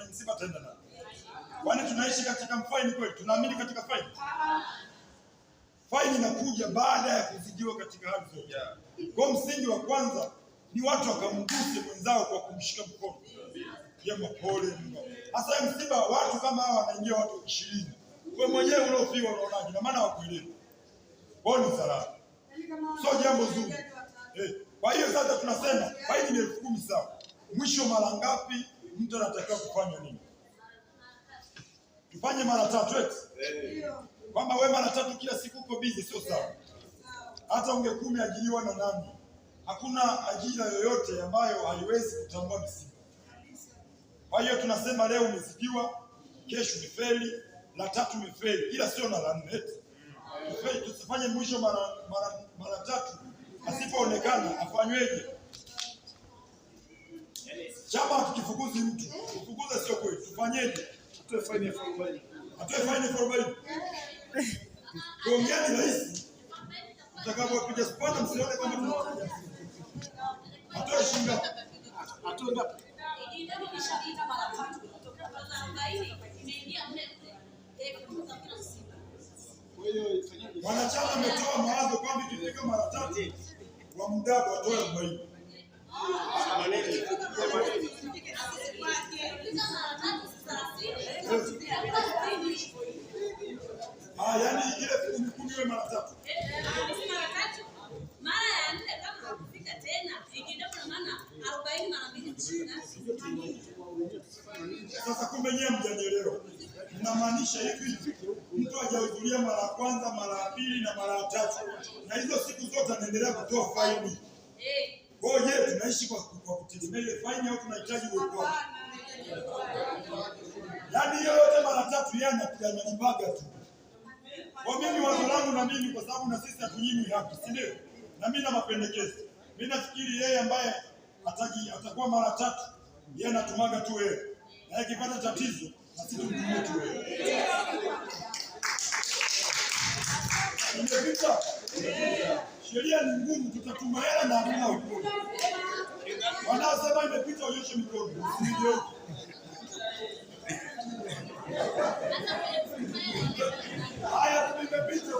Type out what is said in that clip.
kwenye msiba ataenda nani? Kwani tunaishi katika mfaini kweli? Tunaamini katika faini? Faini inakuja baada ya kuzidiwa katika hali zote. Kwa msingi wa kwanza ni watu wakamguse mwenzao kwa kumshika mkono. Jema pole. Sasa msiba watu kama hawa wanaingia watu 20. Wewe mwenyewe uliofiwa unaonaje? Na maana wakuelewa. Kwa ni salama. Sio jambo zuri. Kwa hiyo sasa tunasema faini ni 10,000 sawa. Mwisho mara ngapi mtu anatakiwa kufanya nini? Tufanye mara 3 eti? Kwamba wewe mara 3 kila siku uko busy sio sawa. Hata ungekuwa ajiliwa na nani? Hakuna ajira yoyote ambayo haiwezi kutambua misiba. Kwa hiyo tunasema leo umezidiwa, kesho umefeli, la 3 umefeli, ila sio na la 4. Tusifanye mwisho mara 3 asipoonekana afanyweje? Chama tukifukuzi mtu, kufukuza sio kweli. Tufanyeje? Atoe faini ya 40. Atoe faini ya 40. Kuongea ni rahisi. Utakapopiga spana msione kama tunakuja. Atoe shilingi ngapi? Atoe ngapi? Wanachama ametoa mawazo kwamba ikifika mara 3 wa mdau atoe 40. Yani ile 10 iwe mara 3. Mara ya 4 kama hakufika tena, ikitoka maana 40 mara 2. Sasa kumbe nyewe mjanielewa. Inamaanisha hivi, mtu hajahudhuria mara ya kwanza, mara ya pili na mara ya 3. Na hizo siku zote anaendelea kutoa faini. Kwa hiyo je, tunaishi kwa kutegemea ile faini au tunahitaji uwepo wake? Yaani hiyo yote mara 3 yeye ananibaga tu. Kwa mimi wazo langu na mimi kwa sababu na sisi hatunyimi haki, si ndio? Na mimi na mapendekezo. Mimi nafikiri yeye ambaye atakuwa mara 3, yeye anatumaga tu yeye. Na akipata tatizo na sisi tumtumie tu yeye. Imepita. Sheria ni ngumu, tutatuma hela na hamna hukumu. Wanaosema imepita onyeshe mikono. Ndio. Haya, tumepita.